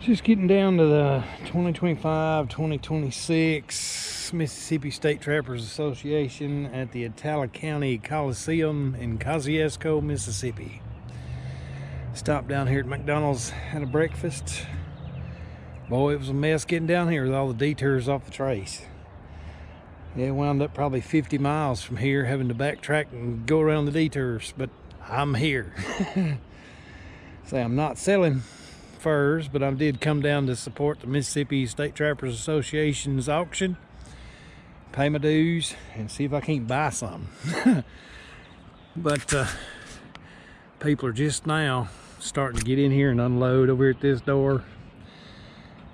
Just getting down to the 2025-2026 Mississippi State Trappers Association at the Itala County Coliseum in Kosciuszko, Mississippi. Stopped down here at McDonald's, had a breakfast. Boy, it was a mess getting down here with all the detours off the trace. Yeah, wound up probably 50 miles from here, having to backtrack and go around the detours, but I'm here. Say, I'm not selling furs, but I did come down to support the Mississippi State Trappers Association's auction, pay my dues, and see if I can't buy some. But people are just now starting to get in here and unload over at this door,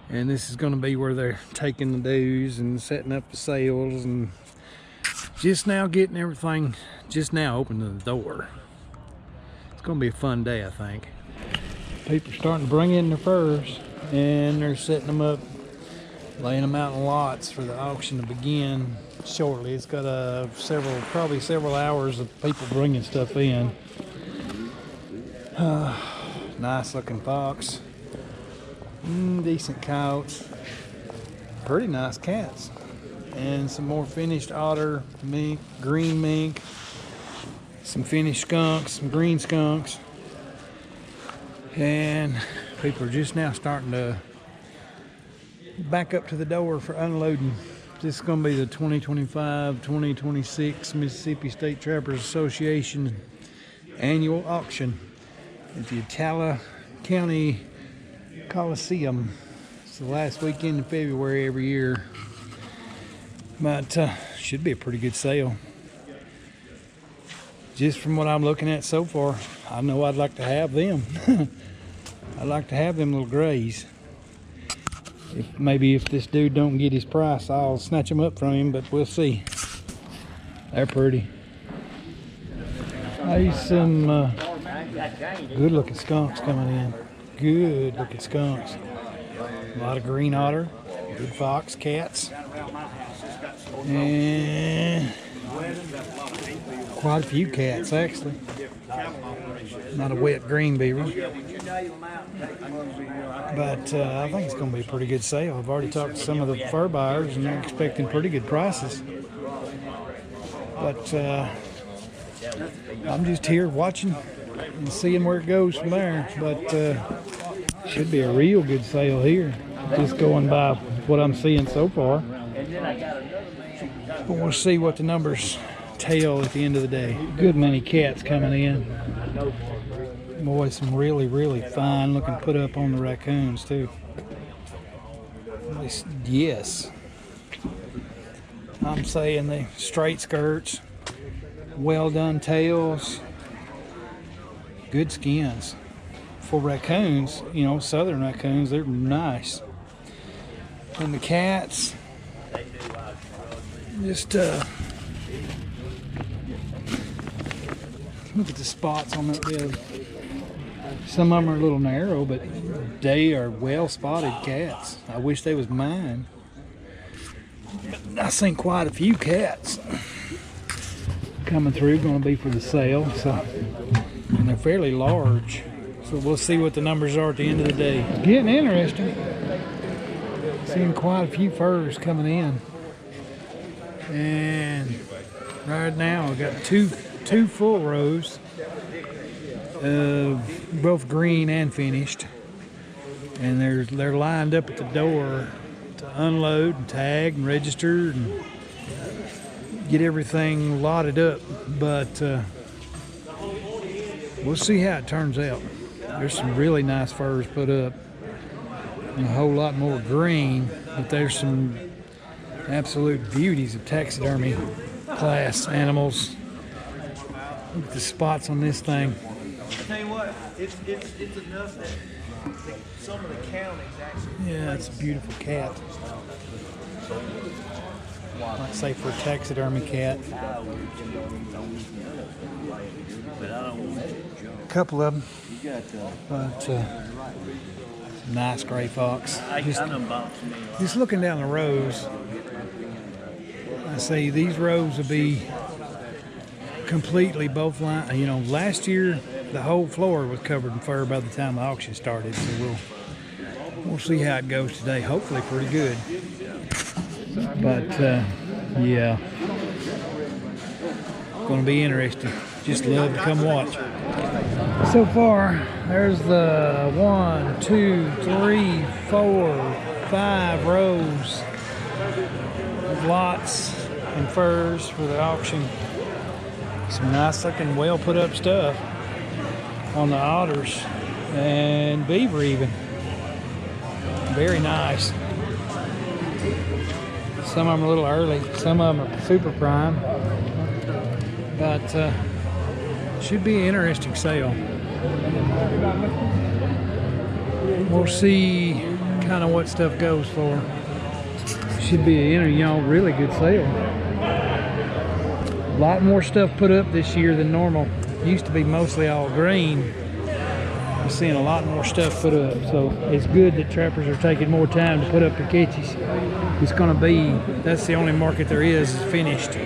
and this is going to be where they're taking the dues and setting up the sales, and just now getting everything just now open to the door. It's going to be a fun day, I think. People are starting to bring in their furs, and they're setting them up, laying them out in lots for the auction to begin shortly. It's got probably several hours of people bringing stuff in. Nice looking fox, decent coyotes, pretty nice cats, and some more finished otter, mink, green mink, some finished skunks, some green skunks. And people are just now starting to back up to the door for unloading. This is going to be the 2025-2026 Mississippi State Trappers Association annual auction at the Itala County Coliseum. It's the last weekend in February every year, but should be a pretty good sale. Just from what I'm looking at so far, I know I'd like to have them. I'd like to have them little grays. Maybe if this dude don't get his price, I'll snatch them up from him, but we'll see. They're pretty. There's some good looking skunks coming in. Good looking skunks. A lot of green otter, good fox, cats, and quite a few cats actually. Not a wet green beaver, but I think it's going to be a pretty good sale. I've already talked to some of the fur buyers, and they're expecting pretty good prices. But I'm just here watching and seeing where it goes from there. But should be a real good sale here, just going by what I'm seeing so far. But we'll see what the numbers tell at the end of the day. Good many cats coming in. Boy, some really fine looking put up on the raccoons too. Yes, I'm saying they straight skirts, well done tails, good skins. For raccoons, you know, southern raccoons, they're nice. And the cats, just look at the spots on that bed. Some of them are a little narrow, but they are well spotted cats. I wish they was mine. I've seen quite a few cats coming through, going to be for the sale. So, and they're fairly large. So we'll see what the numbers are at the end of the day. It's getting interesting. Seeing quite a few furs coming in. And right now I've got two full rows, both green and finished, and they're lined up at the door to unload and tag and register and get everything lotted up. But we'll see how it turns out. There's some really nice furs put up and a whole lot more green, but there's some absolute beauties of taxidermy class animals. Look at the spots on this thing. I tell you what, it's enough that some of the counties actually. Yeah, it's a beautiful cat. Like I say, for a taxidermy cat. A couple of them. But nice gray fox. Just looking down the rows, I say these rows will be completely both lines. You know, last year the whole floor was covered in fur by the time the auction started, so We'll see how it goes today. Hopefully pretty good. But yeah, gonna be interesting. Just love to come watch. So far, there's the 1, 2, 3, 4, 5 rows of lots and furs for the auction. Some nice looking, well put up stuff on the otters and beaver even. Very nice. Some of them are a little early, some of them are super prime, but should be an interesting sale. We'll see kind of what stuff goes for. Should be a really good sale. A lot more stuff put up this year than normal. Used to be mostly all green. I'm seeing a lot more stuff put up, so it's good that trappers are taking more time to put up their catches. It's going to be, that's the only market there is finished.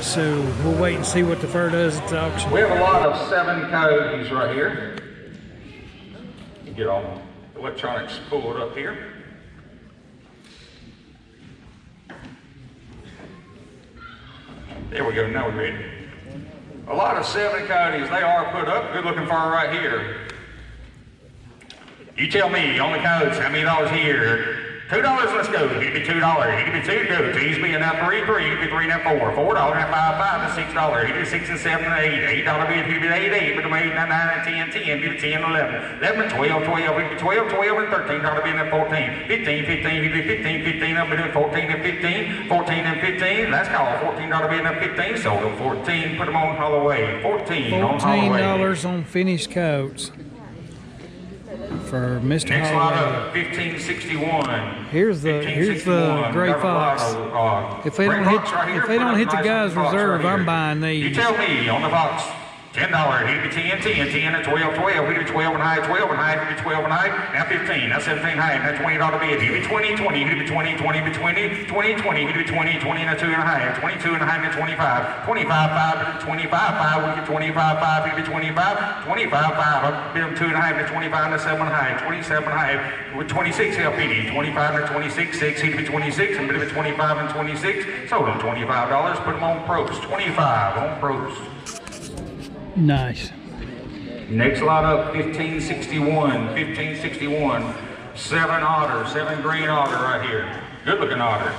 So we'll wait and see what the fur does at the auction. We have a lot of 7 coyotes right here. Get all the electronics pulled up here. There we go, now we're ready. A lot of 7 coyotes, they are put up. Good looking fur right here. You tell me on the coyotes, how many dollars here? $2, let's go. Give me $2. He give me 2, go. 2's being now 3, 3. Give me 3 now 4. $4 now 5, 5 to $6. Give me 6 and 7 and 8. $8 bid. Give me 8, 8. Give me 8, 9, 9 and 10, 10. Give me 10, 11. 11 and 12, 12. Give me 12, 12 and $13 bid and 14. 15, 15. Give me 15, 15. I'm bidding 14 and 15. 14 and 15. Let's call $14 bid and 15. Sold them 14. Put them on Holloway. 14 on Holloway. $14 on finished coats for Mr. Next Holloway. lot up, 1561. Here's the gray fox. If they don't hit the guy's reserve, I'm buying these. You tell me on the box. $10. He'd be 10, 10, 10 and 12, 12. He'd be 12 and high, 12 and high. He'd be 12 and high. Now 15. Now 17 high. Now $20 bid. He'd be 20, 20. He'd be 20, 20. He'd be 20, 20, 20. He'd be 20, 20 and a 2 and a high. 22 and a high. Now 25. 25, 5. 25, 5. We'd be 25, 5. He'd be 25. 25, 5. I'd bid him 2 and a half. Now 25 and a 7 high. 27 high. With 26 LPD. 25 and a 26, 6. He'd be 26. And bid him 25 and 26. Sold him $25. Put him on Probst. 25 on Probst. Nice. Next lot up, 1561. 1561. 7 otter, 7 green otter right here. Good looking otter.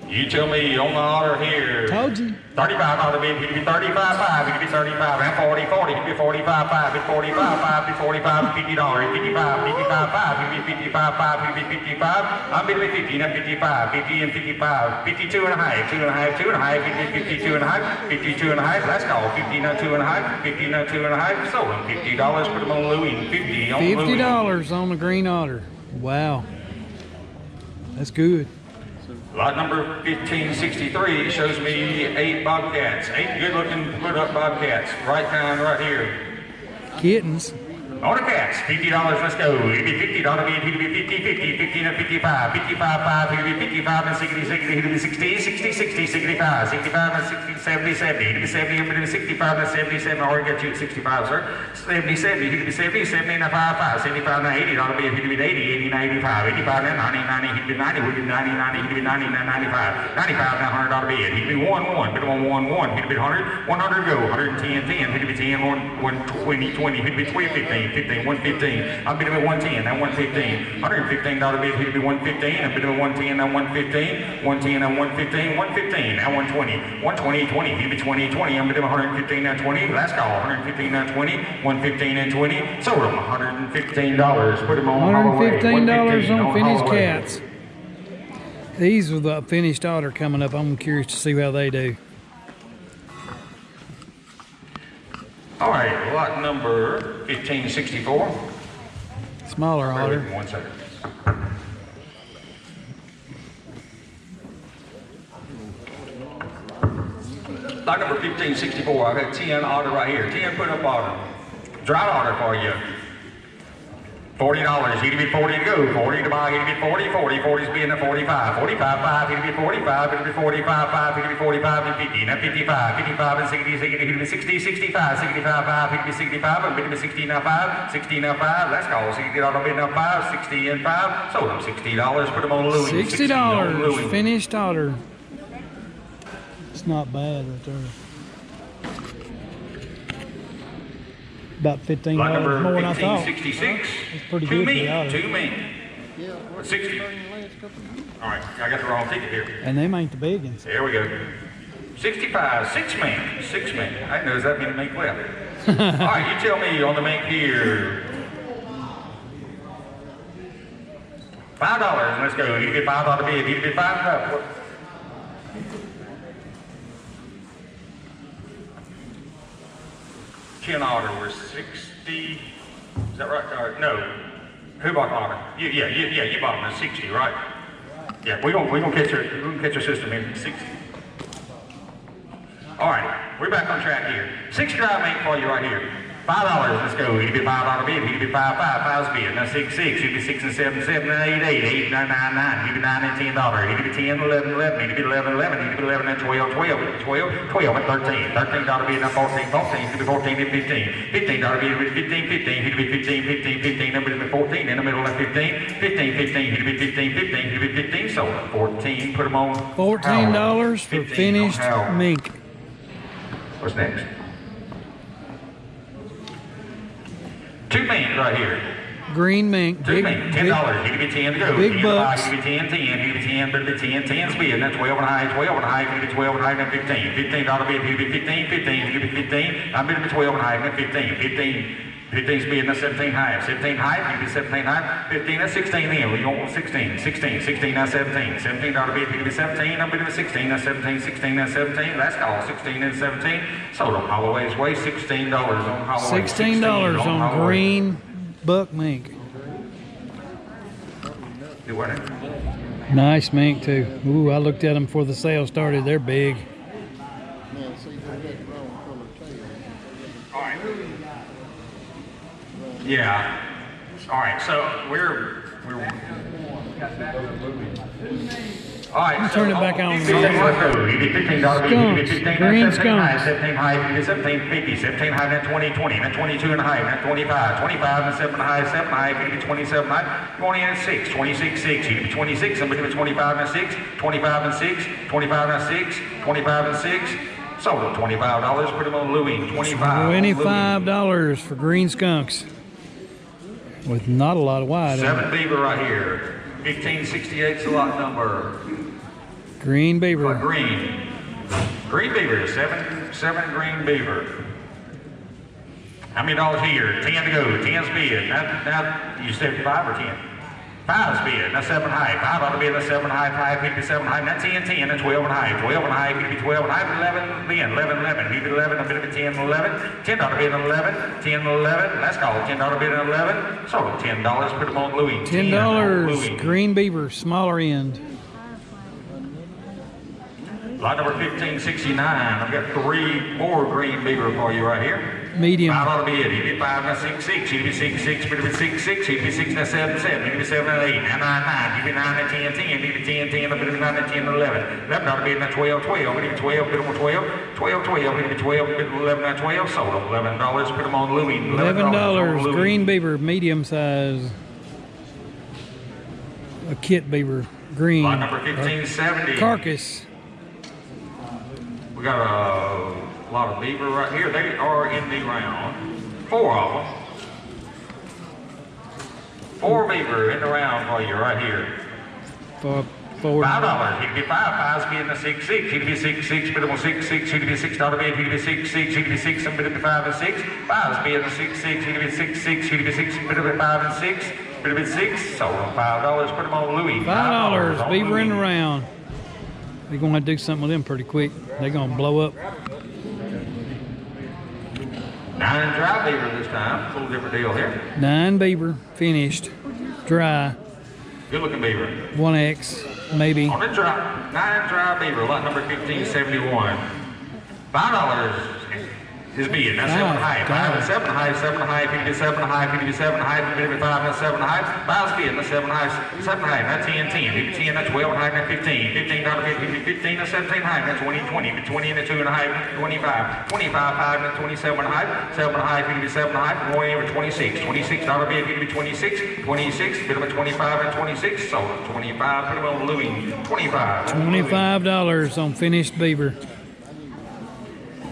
You tell me on the otter here. Told you. 35 otter bid. He'd be 35, 5. He'd be 35. And 40, 40. He'd be 45, 5. He'd be 45, 5. He'd be 45, $50. 55, 55, 5. He'd be 55, 5. He'd be 55. I'm bidding 50. Now 55. 50 and 55. 52 and a half. 2 and a half. 2 and a half. He'd be 52 and a half. 52 and a half. That's called 50. Now 2 and a half. 50. Now 2 and a half. Sold him $50. Put him on Louis. 50 on Louis. $50 on the green otter. Wow. That's good. Lot number 1563 shows me 8 bobcats. 8 good looking put up bobcats. Right kind right here. Kittens. On the cats, $50, let's go. He'd be $50 bid, he'd be 50, 50, 15 and 55, 55, 5, he'd be 55 and 60, 60, he'd be 60, 60, 60, 65, 65 and 60, 70, 70, he'd be 70, he'd be 65 and 77, I already got you at 65, sir. 70, 70, he'd be 70, 70 and 5, 5, 75 and $80 bid, he'd be 80, 80 and 85, 85 and 90, 90, he'd be 90, he'd be 90, 90, he'd be 90 and 95, 95 and $100 bid, he'd be 1, 1, bid him on 1, 1, he'd be 100, 100 go, 110, 10, he'd be 10, 120, 20, he'd be 20, 15, 15, 115. I'm bidding at 110, now 115. $115 bid, he'd be 115. I'm bidding at 110, now 115. 110, now 115. 115, now 120. 120, 20. He'd be 20, 20. I'm bidding 115, now 20. Last call, 115, now 20. 115 and 20. Sold him $115. Put him on $115 on finished cats. These are the finished otter coming up. I'm curious to see how they do. All right, lot number 1564. Smaller otter. 1 second. Lot number 1564. I've got 10 otter right here. 10 put up otter. Dry otter for you. $40. He to be 40 to go. 40 to buy. He to be 40. 40. 40's being at 45. 45. 5. He to be 45. He to be 45. 5. He to be 45 and 50. Now 55. 55 and 60. 60. He to be 60. 65. 65. 5. He to be 65. And he to be 60 now 5. 60 now 5. Let's go. 60 on the bid now 5. 60 and 5. Sold him $60. Put him on Louis. $60. Finished order. It's not bad right there. About $15 Lot number more than I thought. 1566. It's pretty good. Two men. 60. All right, I got the wrong ticket here. And them ain't the big ones. There we go. 65, 6 men. 6 men. I didn't know that many mink left. All right, you tell me on the mink here. $5. Let's go. You get $5 bid. You get $5. 10 order was 60. Is that right? No. Who bought the order? Yeah, you bought them at 60, right? Yeah, we're gonna catch your system in 60. All right, we're back on track here. 6 drive mate for you right here. $5. Let's go. You get $5 bid. You get 5. 5's bid. Now 6. You get 6 and 7. 7 and 8. 8 9 9 9. You get 9 and $10. You get 10 11 11. You get 11 11. You get 11 and 12 12. You get 12 12 and 13. $13 bid. Now 14 14. You get 14 and 15. $15 bid. 15 15. You get 15 15 15. Then we 14 in the middle of 15. 15 15. You get 15 15. You get 15. So 14. Put them on. $14 for finished mink. What's next? 2 mink right here. Green mink. 2 mink. $10. He can be 10 to go. Big bucks. He can be 10, 10. He can be 10, but it'll be 10, 10 speed. That's 12 and a high, 12 and a high. He can be 12 and a high, then 15. $15 bid. He can be 15, 15. He can be 15. I'm going to be 12 and a high, then 15. 15 speed, and that's 17 high. 17 high, he can be 17 high. 15, that's 16 in. We don't want 16. 16, 16, that's 17. $17 bid. He can be 17. I'm going to be 16. That's 17. 16, that's 17. That's all. 16 and 17. Sold on Holloway's way. $16 on Holloway. $16 on green buck mink. Nice mink too. Ooh, I looked at them before the sale started. They're big. All right. Yeah. All right. So we're. All right, turn it back on. Skunks, green skunks. 17 high, 17, 50, 17 high, then 20, 20, then 22 and a high, then 25, 25 and 7 high, 7 high, 50, 27 high, going in at 6, 26, 6, you can be 26, somebody with 25 and 6, 25 and 6, 25 and 6, 25 and 6, sold at $25, put them on Louis, $25 for green skunks. With not a lot of wide. 7 beaver right here. 1568's the lot number. Green beaver. Green beaver. 7 green beaver. How many dollars here? 10 to go. 10's bid. Now you said 5 or 10? 5's bid. That's 7 high. 5 ought to be the 7 high. 5 57 high. That's 10 10. That's 12 and high. 12 and high. Could be 12 and high. 11 bid. 11 11. He bid 11. I'm going to be 10 11. 10 ought to be an 11. 10 11. Let's call it 10 ought to be an 11. So $10. Put them on Louis. $10. Green beaver. Smaller end. Lot number 1569. I've got 3 more green beaver for you right here. Medium. 5 ought to be it. He'd be 5, now 6, 6. He'd be 6, 6. He'd be 6, 6. He'd be 6, now 7, 7. He'd be 7, now 8. Now 9, 9. He'd be 9, now 10, 10. He'd be 10, 10. He'd be 9, now 10, 11. 11 ought to be it, now 12, 12. He'd be 12, put him on 12. 12, 12. He'd be 12, put 11, now 12. Sold him $11. Put him on Louis. $11. Green beaver, medium size. A kit beaver, green. Lot number 1570. Carcass. We got a lot of beaver right here. They are in the round. 4 of them. 4 beaver in the round for you right here. $4. $5. He could be 5. 5's being the 6, 6. He could be 6, 6. Put him on 6, 6. He could be $6 bid. He could be 6, 6. He could be 6. Somebody could be 5 and 6. 5's being the 6, 6. He could be 6, 6. He could be 6. Put him at 5 and 6. Put him at 6. Sold him $5. Put him on Louis. $5. Beaver in the round. They're going to do something with them pretty quick. They're going to blow up. 9 dry beaver this time. A little different deal here. 9 beaver, finished, dry. Good looking beaver. 1X, maybe. On the dry, 9 dry beaver, lot number 1571. $5. His bid. Now 7 and a half. 5 and 7 and a half. 7 and a half. 57 and a half. 57 and a half. 55 and 7 and a half. 5's bid. Now 7 and a half. 7 and a half. Now 10, 10. 10, now 12 and a half. Now 15. $15 bid. 15 and 17 and a half. Now 20, 20. 20 and a 2 and a half. 25. 25, 5 and 27 and a half. 7 and a half. 57 and a half. Going over 26. $26 bid. 26. 26. Bid him at 25 and 26. So 25. Put him on Louis. 25. $25 on finished beaver.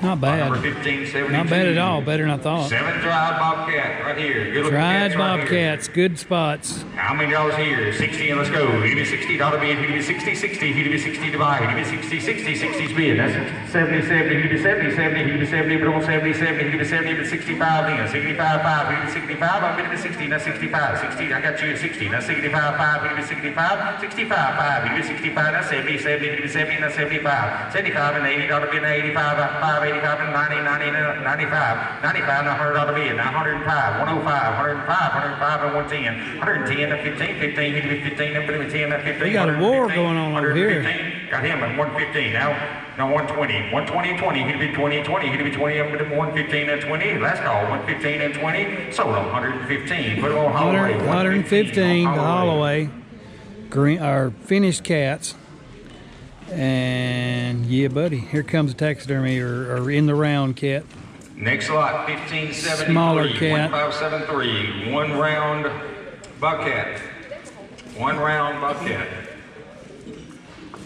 Not bad. Number 1572. Not bad at all. Better than I thought. 7 dried bobcat right here. Good looking Dried cats right bobcats, here. good spots. How many dollars here? 60 and let's go. Give me $60 bid. Give me 60, 60. Give me 60 divide. Give me 60, 60. 60's bid. That's 70, 70. Give me 70, 70. Give me 70. But on 70, 70. Give me 70. Give me 65 then. 65, 5. Give me 65. I'm going to 60. That's 65. 60. I got you at 60. That's 65, 5. Give me 65. 65, 5. Give me 65. That's 70, 70. Give me 70. That's 75. 75 and $80 bid. 85, 5, 85 and 90. 95, 95, now $100 bid, now 105, 105, 105, 105, and 110, 110 to 15, 15, he did 15, then put him at 10, at 15. We got a war going on over here. Got him at 115, now 120, 120 and 20, he'd be 20 and 20, he'd be 20, up with him 115 and 20, last call, 115 and 20, sold him 115, put him on Holloway. 115 to Holloway, green, our finished cats. And yeah, buddy, here comes a taxidermy or in the round cat. Next lot, 1573, Smaller cat. 1573, one round bobcat. One round bobcat.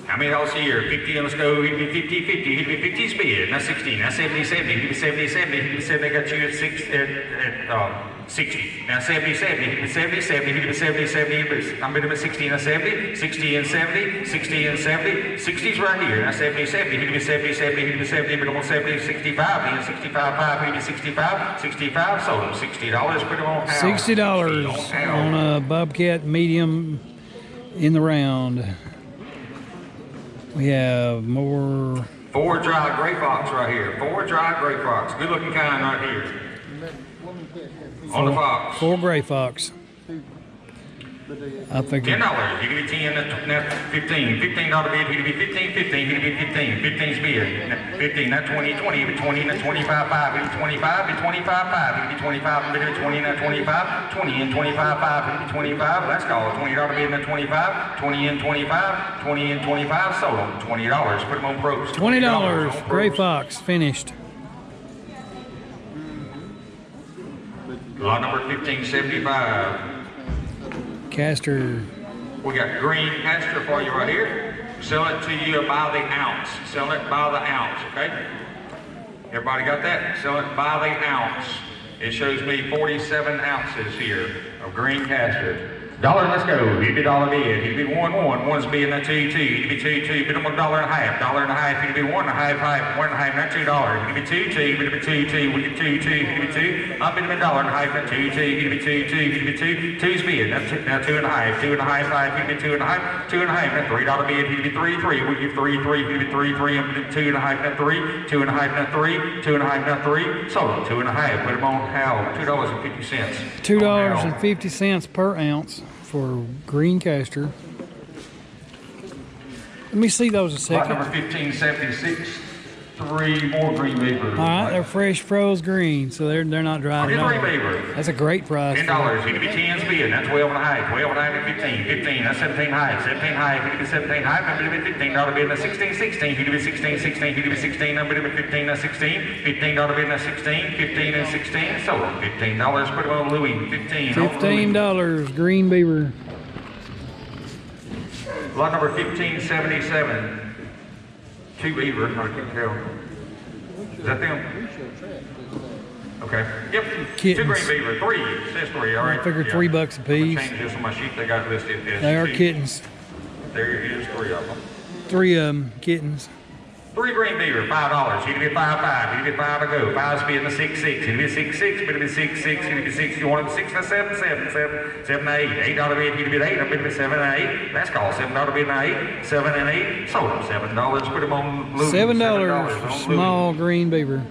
How many else here? 50, and let's go. He'd be 50, 50. He'd be 50 speed. Now 60. Now 70, 70. He'd be 70, 70. He'd be 70. Got you at 60. Now 70, 70. He'd be 70, 70. He'd be 70, 70. I'm bidding him at 60 and 70. 60 and 70. 60 and 70. 60's right here. Now 70, 70. He'd be 70, 70. He'd be 70. But on 70, 65. Then 65, 5. He'd be 65. 65. Sold him $60. Put him on house. $60 on a bobcat medium in the round. We have more. 4 dry gray fox right here. 4 dry gray fox. Good looking kind right here. On the fox. 4 gray fox. I think $10. You give me 10, that's 15. $15 bid, he'd be 15, 15, he'd be 15. 15's bid. 15, not 20, 20, he'd be 20, not 25, 5, he'd be 25, be 25, 5, he'd be 25, bid, 20, not 25, 20 and 25, 5, he'd be 25. Let's call it $20 bid, not 25, 20 and 25, 20 and 25, sold them $20. Put them on pros. $20. Gray fox finished. Lot number 1575. Caster. We got green castor for you right here. Sell it to you by the ounce. Sell it by the ounce, okay? Everybody got that? Sell it by the ounce. It shows me 47 ounces here of green castor. $1, let's go. He'd be $1 bid. He'd be 1, 1. 1's being a 2, 2. He'd be 2, 2. Bid him $1.50. $1.50. He'd be 1 1/2, 1 1/2, not $2. He'd be 2, 2. He'd be 2, 2. We get 2, 2. He'd be 2. I'm bidding him $1.50, not 2, 2. He'd be 2, 2. He'd be 2. 2's bid. Now 2 1/2. 2 1/2, 5. He'd be 2 1/2. 2 1/2. Now $3 bid. He'd be 3, 3. We give 3, 3. He'd be 3, 3. I'm bidding 2 1/2, not 3. 2 1/2, not 3. 2 1/2, not 3. Sold him 2 1/2. Put him on Hal. $2.50. $2.50 per ounce for green castor. Let me see those a Lot second. number 1576. 3 more green beavers. All right, they're fresh froze green, so they're not dried at all. Green beaver. That's a great price. $10. He could be 10's bid. That's 12 1/2. 12 1/2 to 15. 15. That's 17 high. 17 high. He could be 17 high. But it'd be $15 bid. That's 16. 16. He could be 16. 16. He could be 16. But it'd be 15. That's 16. $15 bid. That's 16. 15 and 16. So $15. Put him on Louis. 15. $15 green beaver. Lot number 1577. 2 beaver. I can't tell. Is that them? Okay. Yep. Kittens. 2 green beaver. 3. It says 3. All right. I figured $3 a I'm piece. gonna change this on my sheet. They got listed as They are 2. kittens. There is 3 of them. 3 of them kittens. 3 green beaver, $5. He'd be 5, 5. He'd be 5 to go. 5's being the 6, 6. He'd be 6, 6. But it'd be 6, 6. He'd be 6. You want him 6 and 7, 7, 7, 7 and 8. $8 bid. He'd be 8. I'm bidding 7 and 8. That's called $7 bid and 8. 7 and 8. Sold him $7. Put him on Louis. $7 for small green beaver.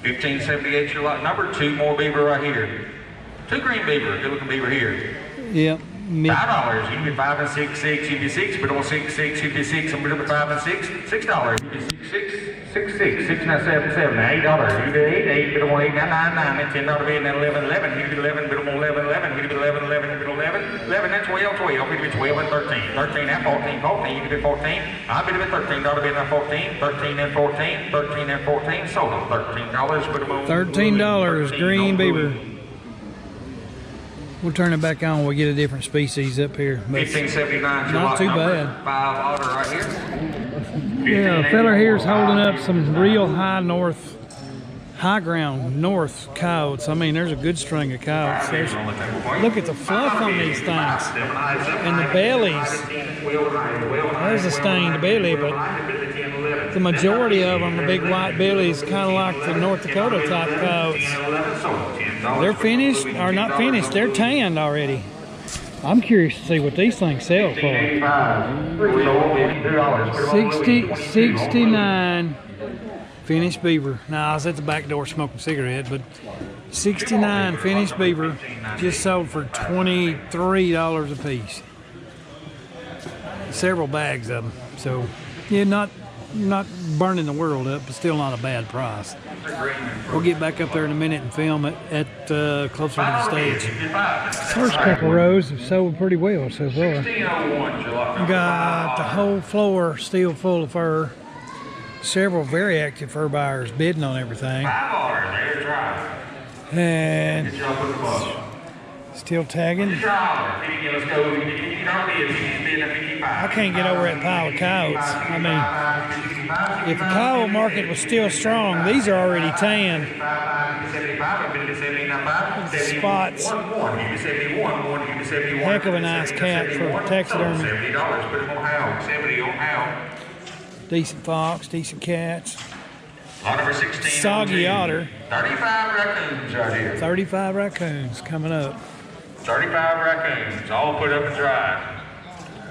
1578 your lot number. 2 more beaver right here. 2 green beaver. Good looking beaver here. Yep. $5. You can be 5 and 6, 6. You can be 6, but on 6, 6. You can be 6, and be 5 and 6. $6. You can be 6, 6, 6. 6 now 7, 7. $8. You can be 8, 8. But on 8 now 9, 9. And $10 bid, and then 11, 11. You can be 11, but on 11, 11. You can be 11, 11. You can be 11, 11. Then 12, 12. You can be 12 and 13. 13 and 14, 14. You can be 14. I'll bid it $13 bid and 14. 13 and 14. 13 and 14. Sold them $13. Put them on $13, green beaver. We'll turn it back on when we get a different species up here. 1579. Not too bad. 5 otter right here. Yeah, a fella here's holding up some real high ground north coyotes. I mean, there's a good string of coyotes. Look at the fluff on these things and the bellies. There's a stained belly, but the majority of them are big white bellies, kind of like the North Dakota type coyotes. They're finished, or not finished, they're tanned already. I'm curious to see what these things sell for. 69 finished beaver. Now, I was at the back door smoking a cigarette, but 69 finished beaver just sold for $23 a piece. Several bags of them. So, yeah, not burning the world up, but still not a bad price. We'll get back up there in a minute and film it at closer to the stage. First couple rows have sold pretty well so far. Got the whole floor still full of fur. Several very active fur buyers bidding on everything. And still tagging. I can't get over that pile of coyotes. I mean, if the coyote market was still strong, these are already tanned. Spots. Heck of a nice cat for taxidermy. Decent fox, decent cats. Soggy otter. 35 raccoons right here. 35 raccoons coming up. 35 raccoons, all put up and dry.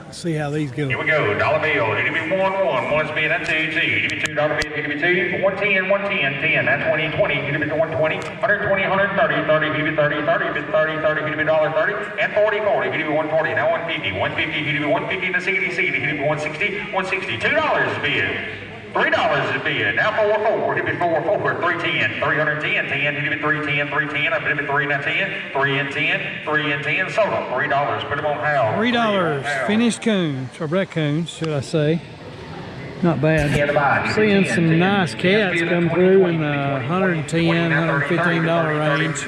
Let's see how these go. Here we go, dollar bill. It'll be 1, 1. One's being at 2, 2. It'll be $2 bill. It'll be 2. 110, 110, 10. That's 20, 20. It'll be 120, 120, 130, 30. It'll be 30, 30. It'll be 30, 30. It'll be $1.30. And 40, 40. It'll be 140. Now 150, 150. It'll be 150 and 60, 60. It'll be 160, 160. $2 bid. $3 is bid. Now 4, 4. It'll be 4, 4. 310, 310, 10. It'll be 310, 310. It'll be 3 and 10, 3 and 10, 3 and 10. Sold them $3. Put them on house. $3. Finished coons, or raccoons, should I say. Not bad. Seeing some nice cats come through in the $110, $115 range.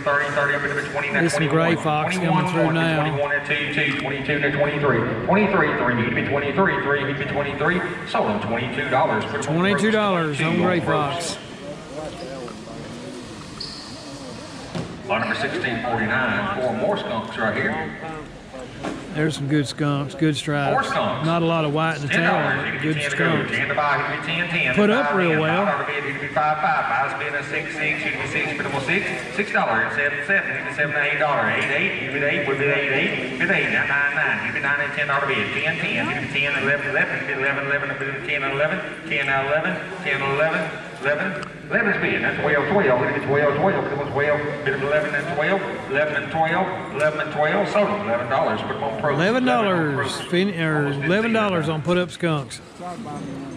There's some gray fox coming through now. 22, 22 to 23. 23, 3, he'd be 23, 3, he'd be 23. Sold him $22. $22 on gray fox. On number 1649, 4 more skunks right here. There's some good skunks, good stripes. 4 skunks. Not a lot of white in the tail, but good skunks. Put up real well. It'd be 5, 5. I've been a 6, 6. It'd be 6, but it was $6. $6. 7, 7. It'd be $7 to $8. 8, 8. It'd be 8. Would be 8, 8. It'd be 8. Now 9, 9. It'd be 9 and $10 bid. 10, 10. It'd be 10, 11, 11. It'd be 11, 11. It'd be 10 and 11. 10 and 11. 10 and 11. 11. 11's bid. That's 12, 12. It'd be 12, 12. It was 12. Bid of 11 and 12. 11 and 12. 11 and 12. Sold them $11. Put them on pro. $11 on put up skunks.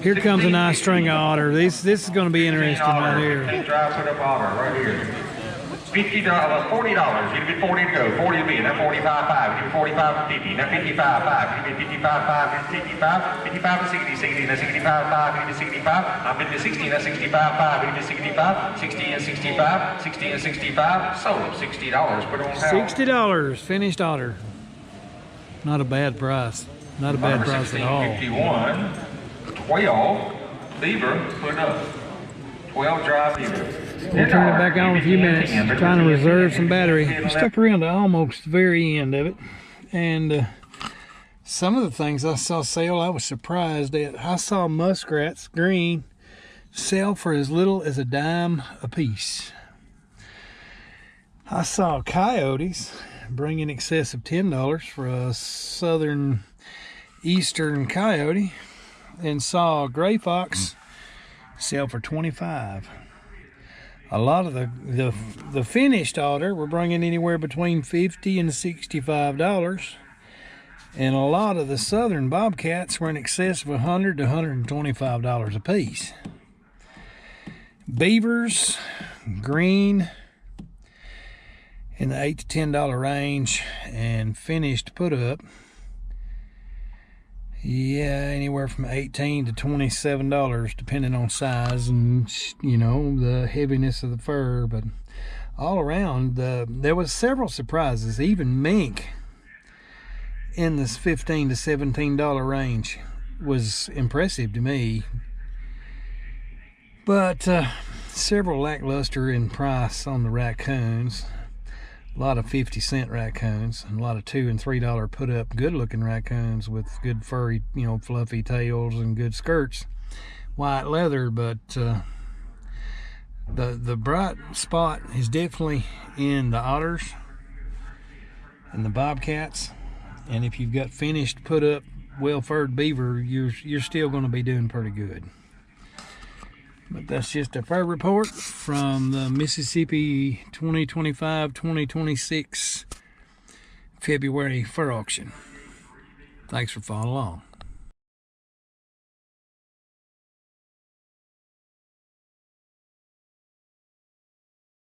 Here comes a nice string of otter. This is going to be interesting right here. Dry put up otter right here. $50, $40. It'd be 40 to go. 40 to be. Now 45, 5. It'd be 45 to 50. Now 55, 5. It'd be 55, 5. 55, 55 to 60, 60. Now 65, 5. It'd be 65. I'm into 60. Now 65, 5. It'd be 65. 60 and 65. 60 and 65. Sold them $60. Put on house. $60 finished otter. Not a bad price. Not a bad price at all. 51, 12 beaver put up. 12 dry beaver. We'll turn it back on in a few minutes. Trying to reserve some battery. I stuck around to almost the very end of it. And some of the things I saw sell, I was surprised at. I saw muskrats, green, sell for as little as $0.10 a piece. I saw coyotes bring in excess of $10 for a southern eastern coyote, and saw a gray fox sell for $25. A lot of the finished otter were bringing anywhere between $50 and $65. And a lot of the southern bobcats were in excess of $100 to $125 a piece. Beavers, green, in the $8 to $10 range, and finished put up, yeah, anywhere from $18 to $27, depending on size and, you know, the heaviness of the fur. But all around, there was several surprises. Even mink in this $15 to $17 range was impressive to me. But several lackluster in price on the raccoons. A lot of 50-cent raccoons, and a lot of $2 and $3 put up good looking raccoons with good furry, you know, fluffy tails and good skirts, white leather. But the bright spot is definitely in the otters and the bobcats. And if you've got finished put up well-furred beaver, you're still going to be doing pretty good. But that's just a fur report from the Mississippi 2025-2026 February fur auction. Thanks for following along.